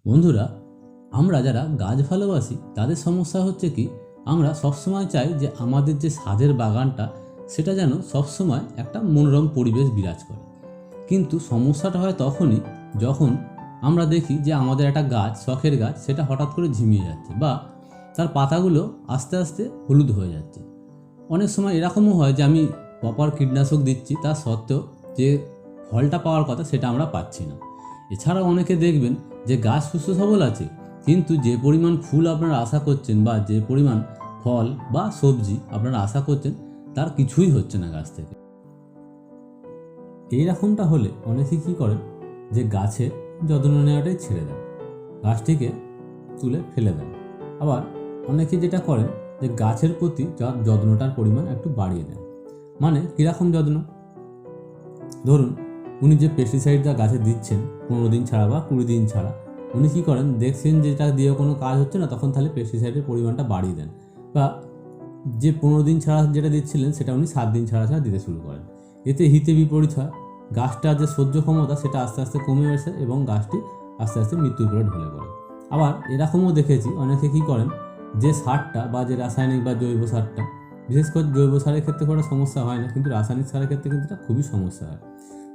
বন্ধুরা, আমরা যারা গাছ ভালোবাসি তাদের সমস্যা হচ্ছে কি, আমরা সবসময় চাই যে আমাদের যে ছাদের বাগানটা সেটা যেন সবসময় একটা মনোরম পরিবেশ বিরাজ করে। কিন্তু সমস্যাটা হয় তখনই যখন আমরা দেখি যে আমাদের একটা গাছ, শখের গাছ, সেটা হঠাৎ করে ঝিমিয়ে যাচ্ছে বা তার পাতাগুলো আস্তে আস্তে হলুদ হয়ে যাচ্ছে। অনেক সময় এরকমও হয় যে আমি প্রপার কীটনাশক দিচ্ছি, তা সত্ত্বেও যে ফলটা পাওয়ার কথা সেটা আমরা পাচ্ছি না। এছাড়াও অনেকে দেখবেন যে গাছ সুস্থ সবল আছে, কিন্তু যে পরিমাণ ফুল আপনারা আশা করছেন বা যে পরিমাণ ফল বা সবজি আপনারা আশা করছেন তার কিছুই হচ্ছে না গাছ থেকে। এই রকমটা হলে অনেকে কী করেন যে গাছের যত্ন নেওয়াটাই ছেড়ে দেন, গাছটিকে তুলে ফেলে দেন। আবার অনেকে যেটা করেন যে গাছের প্রতি যত্নটার পরিমাণ একটু বাড়িয়ে দেন। মানে কীরকম যত্ন? ধরুন উনি যে পেস্টিসাইডটা গাছে দিচ্ছেন 15 দিন ছাড়া বা 20 দিন ছাড়া, উনি কী করেন, দেখছেন যেটা দিয়ে কোনো কাজ হচ্ছে না, তখন তাহলে পেস্টিসাইডের পরিমাণটা বাড়িয়ে দেন। বা যে 15 দিন ছাড়া যেটা দিচ্ছিলেন সেটা উনি 7 দিন ছাড়া ছাড়া দিতে শুরু করেন। এতে হিতে বিপরীত হয়, গাছটার যে সহ্য ক্ষমতা সেটা আস্তে আস্তে কমে আসে এবং গাছটি আস্তে আস্তে মৃত্যুর করে ঢলে পড়ে। আবার এরকমও দেখেছি অনেকে কী করেন, যে সারটা বা যে রাসায়নিক বা জৈব সারটা, বিশেষ করে জৈব সারের ক্ষেত্রে কোনো সমস্যা হয় না, কিন্তু রাসায়নিক সারের ক্ষেত্রে কিন্তু এটা খুবই সমস্যা হয়।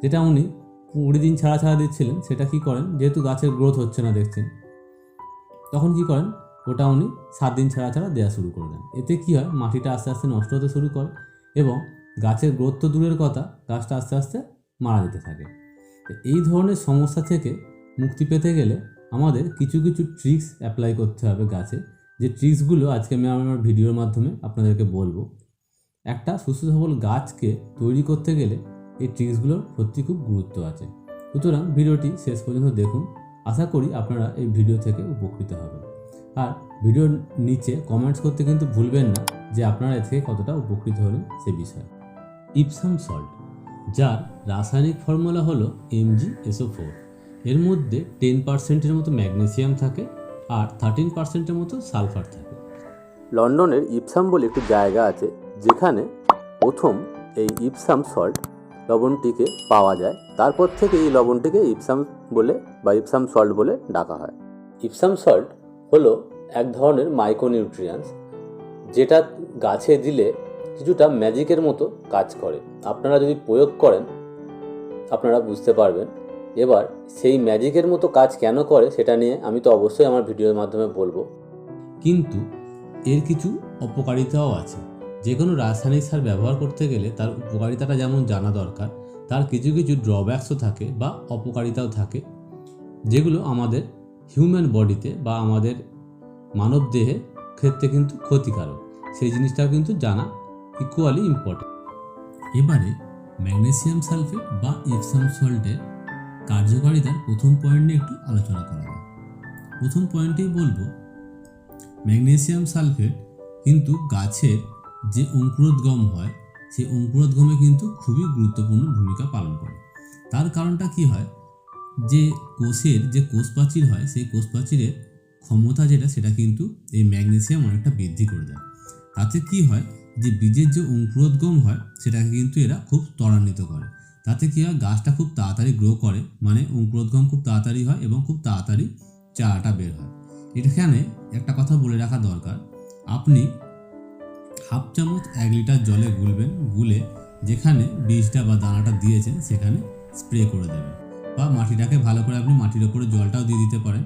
যেটা উনি 20 দিন ছাড়া ছাড়া দিচ্ছিলেন, সেটা কী করেন, যেহেতু গাছের গ্রোথ হচ্ছে না দেখছেন, তখন কী করেন, ওটা উনি 7 দিন ছাড়া ছাড়া দেওয়া শুরু করে দেন। এতে কী হয়, মাটিটা আস্তে আস্তে নষ্ট হতে শুরু করে এবং গাছের গ্রোথ তো দূরের কথা, গাছটা আস্তে আস্তে মারা যেতে থাকে। তো এই ধরনের সমস্যা থেকে মুক্তি পেতে গেলে আমাদের কিছু কিছু ট্রিক্স অ্যাপ্লাই করতে হবে গাছে, যে ট্রিক্সগুলো আজকে আমি আমার ভিডিওর মাধ্যমে আপনাদেরকে বলবো। একটা সুস্থ সবল গাছকে তৈরি করতে গেলে এই ট্রিক্সগুলোর সত্যি খুব গুরুত্ব আছে। সুতরাং ভিডিওটি শেষ পর্যন্ত দেখুন, আশা করি আপনারা এই ভিডিও থেকে উপকৃত হবেন। আর ভিডিওর নিচে কমেন্টস করতে কিন্তু ভুলবেন না যে আপনারা এ থেকে কতটা উপকৃত হলেন সে বিষয়ে। ইপসাম সল্ট, যার রাসায়নিক ফর্মুলা হলো MgSO4, এর মধ্যে 10% মতো ম্যাগনেসিয়াম থাকে আর 13% মতো সালফার থাকে। লন্ডনের ইপসাম বলে একটি জায়গা আছে যেখানে প্রথম এই ইপসাম সল্ট লবণটিকে পাওয়া যায়। তারপর থেকে এই লবণটিকে ইপসাম বলে বা ইপসাম সল্ট বলে ডাকা হয়। ইপসাম সল্ট হলো এক ধরনের মাইক্রোনিউট্রিয়েন্টস, যেটা গাছে দিলে কিছুটা ম্যাজিকের মতো কাজ করে। আপনারা যদি প্রয়োগ করেন আপনারা বুঝতে পারবেন। এবার সেই ম্যাজিকের মতো কাজ কেন করে সেটা নিয়ে আমি তো অবশ্যই আমার ভিডিওর মাধ্যমে বলবো। কিন্তু এর কিছু অপকারিতাও আছে। যে কোনো রাসায়নিক সার ব্যবহার করতে গেলে তার উপকারিতাটা যেমন জানা দরকার, তার কিছু কিছু ড্রব্যাকসও থাকে বা অপকারিতাও থাকে, যেগুলো আমাদের হিউম্যান বডিতে বা আমাদের মানব দেহে ক্ষেত্রে কিন্তু ক্ষতিকারক। সেই জিনিসটাও কিন্তু জানা ইকুয়ালি ইম্পর্টেন্ট। এবারে ম্যাগনেসিয়াম সালফেট বা ইপসাম সল্টের কার্যকারিতার প্রথম পয়েন্ট নিয়ে একটু আলোচনা করা যায়। প্রথম পয়েন্টেই বলবো, ম্যাগনেসিয়াম সালফেট কিন্তু গাছের যে অঙ্কুরোদ্গম হয় সেই অঙ্কুরোদ্গমে কিন্তু খুবই গুরুত্বপূর্ণ ভূমিকা পালন করে। তার কারণটা কি হয়, যে কোষের যে কোষপ্রাচীর হয় সেই কোষপ্রাচীরের ক্ষমতা যেটা, সেটা কিন্তু এই ম্যাগনেসিয়াম অনেকটা বৃদ্ধি করে দেয়। তাতে কি হয়, যে বীজের যে অঙ্কুরোদ্গম হয় সেটাকে কিন্তু এরা খুব ত্বরান্বিত করে। তাতে কি হয়, গাছটা খুব তাড়াতাড়ি গ্রো করে, মানে অঙ্কুরোদ্গম খুব তাড়াতাড়ি হয় এবং খুব তাড়াতাড়ি চারাটা বের হয়। এখানে একটা কথা বলে রাখা দরকার, আপনি হাফ চামচ 1 লিটার জলে গুলবেন, গুলে যেখানে বীজটা বা দানাটা দিয়েছেন সেখানে স্প্রে করে দেবেন, বা মাটিটাকে ভালো করে আপনি মাটির ওপরে জলটাও দিয়ে দিতে পারেন।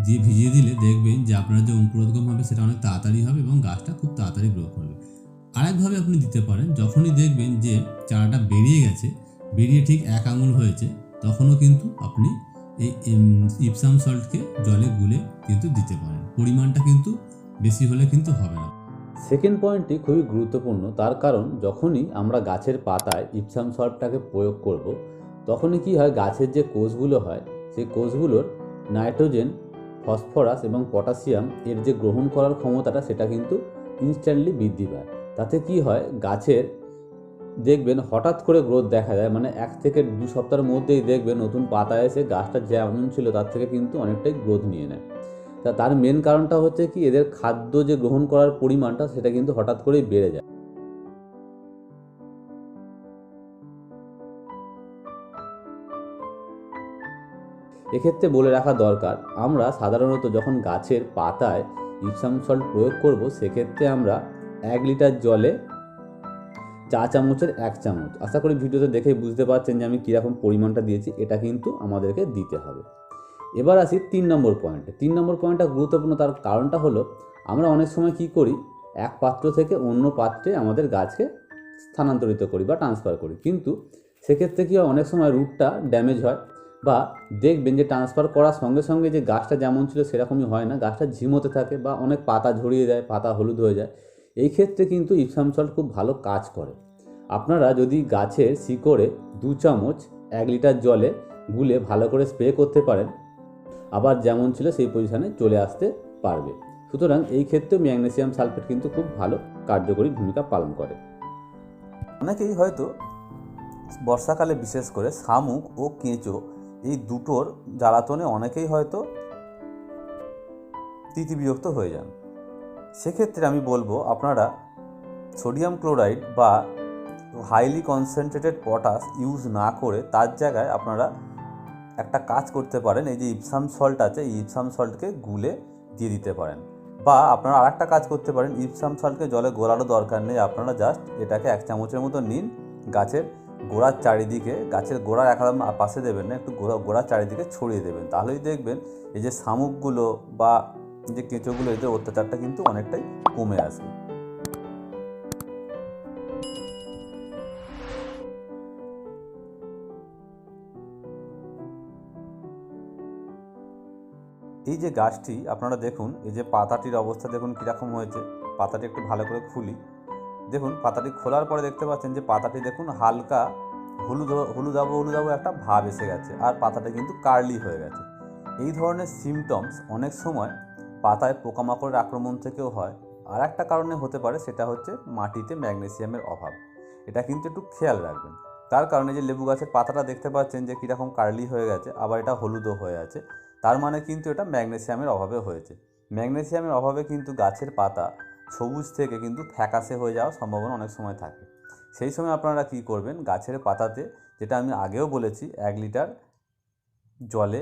দিয়ে ভিজিয়ে দিলে দেখবেন যে আপনার যে অঙ্কুরোদ্গম হবে সেটা অনেক তাড়াতাড়ি হবে এবং গাছটা খুব তাড়াতাড়ি গ্রো করবে। আরেকভাবে আপনি দিতে পারেন, যখনই দেখবেন যে চারাটা বেরিয়ে গেছে, বেরিয়ে ঠিক 1 আঙুল হয়েছে, তখনও কিন্তু আপনি এই ইপসাম সল্টকে জলে গুলে কিন্তু দিতে পারেন। পরিমাণটা কিন্তু বেশি হলে কিন্তু হবে না। সেকেন্ড পয়েন্টটি খুবই গুরুত্বপূর্ণ, তার কারণ যখনই আমরা গাছের পাতায় ইপসাম সল্টটাকে প্রয়োগ করব, তখনই কি হয়, গাছের যে কোষগুলো হয় সেই কোষগুলোর নাইট্রোজেন, ফসফরাস এবং পটাশিয়াম এর যে গ্রহণ করার ক্ষমতাটা সেটা কিন্তু ইনস্ট্যান্টলি বৃদ্ধি পায়। তাতে কি হয়, গাছের দেখবেন হঠাৎ করে গ্রোথ দেখা যায়, মানে 1 থেকে 2 সপ্তাহের মধ্যেই দেখবেন নতুন পাতা এসে গাছটা যেমন ছিল তার থেকে কিন্তু অনেকটাই গ্রোথ নিয়ে নেয়। তার মেন কারণটা হচ্ছে কি, এদের খাদ্য যে গ্রহণ করার পরিমাণটা সেটা কিন্তু হঠাৎ করেই বেড়ে যায়। এক্ষেত্রে বলে রাখা দরকার, আমরা সাধারণত যখন গাছের পাতায় ইপসাম সল্ট প্রয়োগ করব, সেক্ষেত্রে আমরা 1 লিটার জলে চা চামচের 1 চামচ, আশা করি ভিডিওতে দেখেই বুঝতে পারছেন যে আমি কীরকম পরিমাণটা দিয়েছি, এটা কিন্তু আমাদেরকে দিতে হবে। এবার আসি 3 নম্বর পয়েন্টে। 3 নম্বর পয়েন্টটা গুরুত্বপূর্ণ, তার কারণটা হলো আমরা অনেক সময় কি করি, এক পাত্র থেকে অন্য পাত্রে আমাদের গাছকে স্থানান্তরিত করি বা ট্রান্সফার করি, কিন্তু সেক্ষেত্রে কি হয়, অনেক সময় রুটটা ড্যামেজ হয়, বা দেখবেন যে ট্রান্সফার করার সঙ্গে সঙ্গে যে গাছটা যেমন ছিল সেরকমই হয় না, গাছটা ঝিমোতে থাকে বা অনেক পাতা ঝরিয়ে যায়, পাতা হলুদ হয়ে যায়। এই ক্ষেত্রে কিন্তু ইপসাম সল্ট খুব ভালো কাজ করে। আপনারা যদি গাছের শিকড়ে 2 চামচ 1 লিটার জলে গুলে ভালো করে স্প্রে করতে পারেন, আবার যেমন ছিল সেই পজিশনে চলে আসতে পারবে। সুতরাং এই ক্ষেত্রে ম্যাগনেসিয়াম সালফেট কিন্তু খুব ভালো কার্যকরী ভূমিকা পালন করে। অনেকেই হয়তো বর্ষাকালে বিশেষ করে শামুক ও কেঁচো এই দুটোর জ্বালাতনে অনেকেই হয়তো তিতিবিরক্ত হয়ে যান। সেক্ষেত্রে আমি বলবো আপনারা সোডিয়াম ক্লোরাইড বা হাইলি কনসেন্ট্রেটেড পটাশ ইউজ না করে তার জায়গায় আপনারা একটা কাজ করতে পারেন, এই যে ইপসাম সল্ট আছে, এই ইপসাম সল্টকে গুলে দিয়ে দিতে পারেন। বা আপনারা আরেকটা কাজ করতে পারেন, ইপসাম সল্টকে জলে গোলারও দরকার নেই, আপনারা জাস্ট এটাকে 1 চামচের মতো নিন, গাছের গোড়ার চারিদিকে, গাছের গোড়ার একদম পাশে দেবেন না, একটু গোড়ার চারিদিকে ছড়িয়ে দেবেন, তাহলেই দেখবেন এই যে শামুকগুলো বা যে কেঁচোগুলো, এদের অত্যাচারটা কিন্তু অনেকটাই কমে আসবে। এই যে গাছটি আপনারা দেখুন, এই যে পাতাটির অবস্থা দেখুন কীরকম হয়েছে। পাতাটি একটু ভালো করে খুলি, দেখুন পাতাটি খোলার পরে দেখতে পাচ্ছেন যে পাতাটি দেখুন হালকা হলুদাবো একটা ভাব এসে গেছে, আর পাতাটা কিন্তু কার্লি হয়ে গেছে। এই ধরনের সিমটমস অনেক সময় পাতায় পোকামাকড়ের আক্রমণ থেকেও হয়। আর একটা কারণে হতে পারে, সেটা হচ্ছে মাটিতে ম্যাগনেসিয়ামের অভাব। এটা কিন্তু একটু খেয়াল রাখবেন। তার কারণে যে লেবু গাছের পাতাটা দেখতে পাচ্ছেন যে কীরকম কার্লি হয়ে গেছে, আবার এটা হলুদও হয়ে আছে, তার মানে কিন্তু এটা ম্যাগনেসিয়ামের অভাবে হয়েছে। ম্যাগনেসিয়ামের অভাবে কিন্তু গাছের পাতা সবুজ থেকে কিন্তু ফ্যাকাশে হয়ে যাওয়ার সম্ভাবনা অনেক সময় থাকে। সেই সময় আপনারা কি করবেন, গাছের পাতাতে, যেটা আমি আগেও বলেছি, 1 লিটার জলে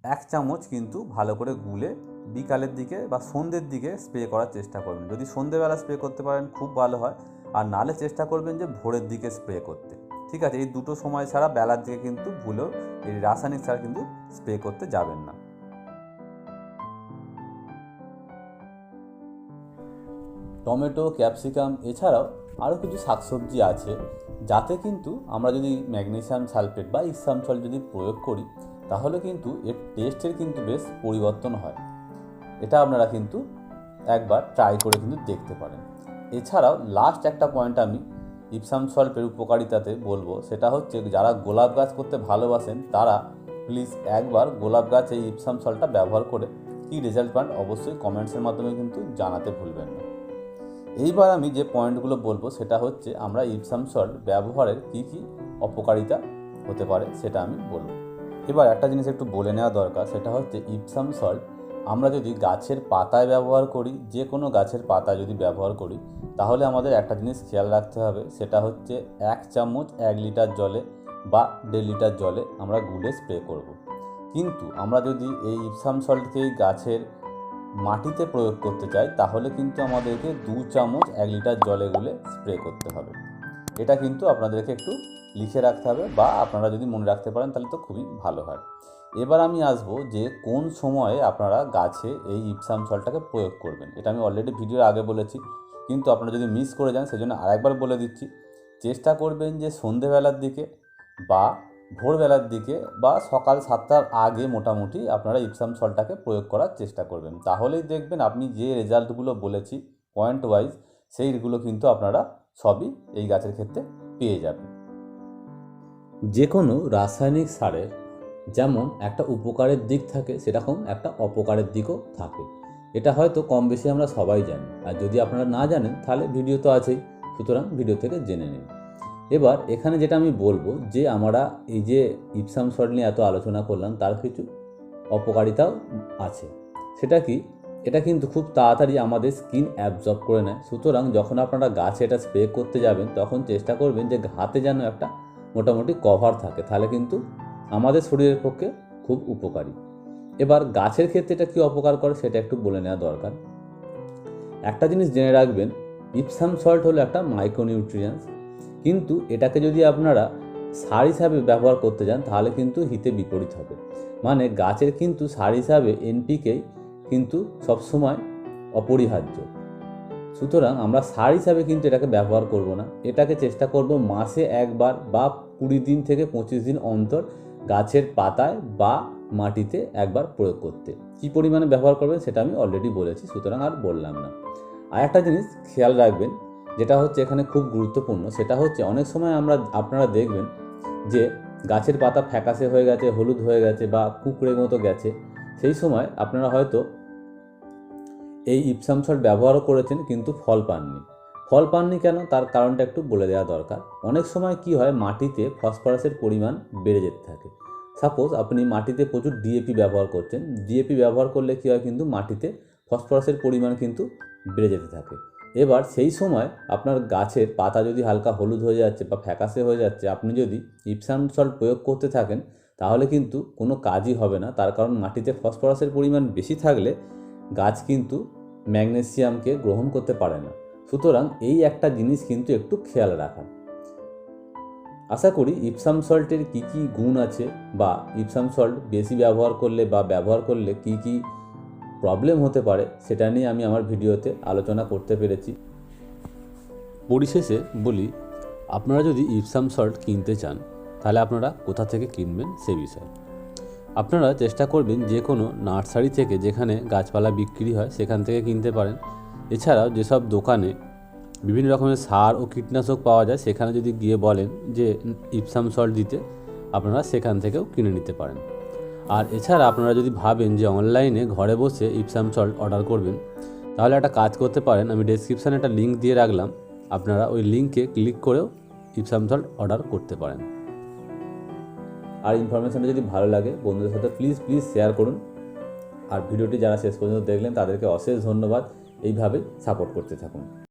1 চামচ কিন্তু ভালো করে গুলে বিকালের দিকে বা সন্ধ্যের দিকে স্প্রে করার চেষ্টা করবেন। যদি সন্ধ্যেবেলা স্প্রে করতে পারেন খুব ভালো হয়, আর নালে চেষ্টা করবেন যে ভোরের দিকে স্প্রে করতে। ঠিক আছে, এই দুটো সময় ছাড়া বেলার দিকে কিন্তু ভুলেও এই রাসায়নিক সার কিন্তু স্প্রে করতে যাবেন না। টমেটো, ক্যাপসিকাম এছাড়াও আরও কিছু শাকসবজি আছে, যাতে কিন্তু আমরা যদি ম্যাগনেসিয়াম সালফেট বা ইপসাম সল্ট যদি প্রয়োগ করি, তাহলে কিন্তু এর টেস্টের কিন্তু বেশ পরিবর্তন হয়। এটা আপনারা কিন্তু একবার ট্রাই করে কিন্তু দেখতে পারেন। এছাড়াও লাস্ট একটা পয়েন্ট আমি ইপসাম সল্টের উপকারিতাতে বলবো, সেটা হচ্ছে যারা গোলাপ গাছ করতে ভালোবাসেন তারা প্লিজ একবার গোলাপ গাছ এই ইপসাম সল্টটা ব্যবহার করে কী রেজাল্ট পান অবশ্যই কমেন্টসের মাধ্যমে কিন্তু জানাতে ভুলবেন না। এইবার আমি যে পয়েন্টগুলো বলবো সেটা হচ্ছে আমরা ইপসাম সল্ট ব্যবহারের কী কী অপকারিতা হতে পারে সেটা আমি বলবো। এবার একটা জিনিস একটু বলে নেওয়া দরকার, সেটা হচ্ছে ইপসাম সল্ট আমরা যদি গাছের পাতায় ব্যবহার করি, যে কোনো গাছের পাতায় যদি ব্যবহার করি, তাহলে আমাদের একটা জিনিস খেয়াল রাখতে হবে, সেটা হচ্ছে 1 চামচ 1 লিটার জলে বা 1.5 লিটার জলে আমরা গুলে স্প্রে করব। কিন্তু আমরা যদি এই ইপসাম সল্টকে গাছের মাটিতে প্রয়োগ করতে চাই, তাহলে কিন্তু আমাদেরকে 2 চামচ 1 লিটার জলে গুলে স্প্রে করতে হবে। এটা কিন্তু আপনাদেরকে একটু লিখে রাখতে হবে, বা আপনারা যদি মনে রাখতে পারেন তাহলে তো খুবই ভালো হয়। এবার আমি আসবো যে কোন সময়ে আপনারা গাছে এই ইপসাম সল্টটাকে প্রয়োগ করবেন। এটা আমি অলরেডি ভিডিওর আগে বলেছি, কিন্তু আপনারা যদি মিস করে যান সেজন্য আরেকবার বলে দিচ্ছি। চেষ্টা করবেন যে সন্ধেবেলার দিকে বা ভোরবেলার দিকে বা সকাল 7টার আগে মোটামুটি আপনারা ইপসাম সল্টটাকে প্রয়োগ করার চেষ্টা করবেন। তাহলেই দেখবেন আপনি যে রেজাল্টগুলো বলেছি পয়েন্ট ওয়াইজ, সেইগুলো কিন্তু আপনারা সবই এই গাছের ক্ষেত্রে পেয়ে যাবেন। যে কোনো রাসায়নিক সারের যেমন একটা উপকারের দিক থাকে, সেরকম একটা অপকারের দিকও থাকে। এটা হয়তো কম বেশি আমরা সবাই জানি, আর যদি আপনারা না জানেন তাহলে ভিডিও তো আছেই, সুতরাং ভিডিও থেকে জেনে নিন। এবার এখানে যেটা আমি বলবো যে আমরা এই যে ইপসাম সল্ট নিয়ে এত আলোচনা করলাম, তার কিছু অপকারিতাও আছে। সেটা কি, এটা কিন্তু খুব তাড়াতাড়ি আমাদের স্কিন অ্যাবজর্ব করে নেয়। সুতরাং যখন আপনারা গাছে এটা স্প্রে করতে যাবেন, তখন চেষ্টা করবেন যে হাতে যেন একটা মোটামুটি কভার থাকে, তাহলে কিন্তু আমাদের শরীরের পক্ষে খুব উপকারী। এবার গাছের ক্ষেত্রে এটা কী অপকার করে সেটা একটু বলে নেওয়া দরকার। একটা জিনিস জেনে রাখবেন, ইপসাম সল্ট হলো একটা মাইক্রোনিউট্রিয়েন্টস, কিন্তু এটাকে যদি আপনারা সার হিসাবে ব্যবহার করতে যান তাহলে কিন্তু হিতে বিপরীত হবে। মানে গাছের কিন্তু সার হিসাবে এনপিকে কিন্তু সবসময় অপরিহার্য। সুতরাং আমরা সার হিসাবে কিন্তু এটাকে ব্যবহার করব না, এটাকে চেষ্টা করব মাসে একবার বা 20 দিন থেকে 25 দিন অন্তর গাছের পাতায় বা মাটিতে একবার প্রয়োগ করতে। কী পরিমাণে ব্যবহার করবেন সেটা আমি অলরেডি বলেছি, সুতরাং আর বললাম না। আর একটা জিনিস খেয়াল রাখবেন, যেটা হচ্ছে এখানে খুব গুরুত্বপূর্ণ, সেটা হচ্ছে অনেক সময় আপনারা দেখবেন যে গাছের পাতা ফ্যাকাশে হয়ে গেছে, হলুদ হয়ে গেছে বা কুঁকড়ে মতো গেছে। সেই সময় আপনারা হয়তো এই ইপসাম সল্ট ব্যবহারও করেছেন কিন্তু ফল পাননি কেন, তার কারণটা একটু বলে দেওয়া দরকার। অনেক সময় কি হয়, মাটিতে ফসফরাসের পরিমাণ বেড়ে যেতে থাকে। সাপোজ আপনি মাটিতে প্রচুর ডিএপি ব্যবহার করছেন, ডিএপি ব্যবহার করলে কী হয়, কিন্তু মাটিতে ফসফরাসের পরিমাণ কিন্তু বেড়ে যেতে থাকে। এবার সেই সময় আপনার গাছের পাতা যদি হালকা হলুদ হয়ে যাচ্ছে বা ফ্যাকাশে হয়ে যাচ্ছে, আপনি যদি ইপসাম সল্ট প্রয়োগ করতে থাকেন তাহলে কিন্তু কোনো কাজই হবে না। তার কারণ মাটিতে ফসফরাসের পরিমাণ বেশি থাকলে গাছ কিন্তু ম্যাগনেসিয়ামকে গ্রহণ করতে পারে না। সুতরাং এই একটা জিনিস কিন্তু একটু খেয়াল রাখা। আশা করি ইপসাম সল্টের কী কী গুণ আছে বা ইপসাম সল্ট বেশি ব্যবহার করলে কী কী প্রবলেম হতে পারে সেটা নিয়ে আমি আমার ভিডিওতে আলোচনা করতে পেরেছি। পরিশেষে বলি, আপনারা যদি ইপসাম সল্ট কিনতে চান তাহলে আপনারা কোথা থেকে কিনবেন সে বিষয়ে আপনারা চেষ্টা করবেন যে কোনো নার্সারি থেকে, যেখানে গাছপালা বিক্রি হয় সেখান থেকে কিনতে পারেন। এছাড়াও যেসব দোকানে বিভিন্ন রকমের সার ও কীটনাশক পাওয়া যায় সেখানে যদি গিয়ে বলেন যে ইপসাম সল্ট দিতে, আপনারা সেখান থেকেও কিনে নিতে পারেন। আর এছাড়া আপনারা যদি ভাবেন যে অনলাইনে ঘরে বসে ইপসাম সল্ট অর্ডার করবেন, তাহলে একটা কাজ করতে পারেন, আমি ডেসক্রিপশানে একটা লিঙ্ক দিয়ে রাখলাম, আপনারা ওই লিঙ্কে ক্লিক করেও ইপসাম সল্ট অর্ডার করতে পারেন। আর ইনফরমেশনটা যদি ভালো লাগে বন্ধুদের সাথে প্লিজ শেয়ার করুন। আর ভিডিওটি যারা শেষ পর্যন্ত দেখলেন তাদেরকে অশেষ ধন্যবাদ। এইভাবেই সাপোর্ট করতে থাকুন।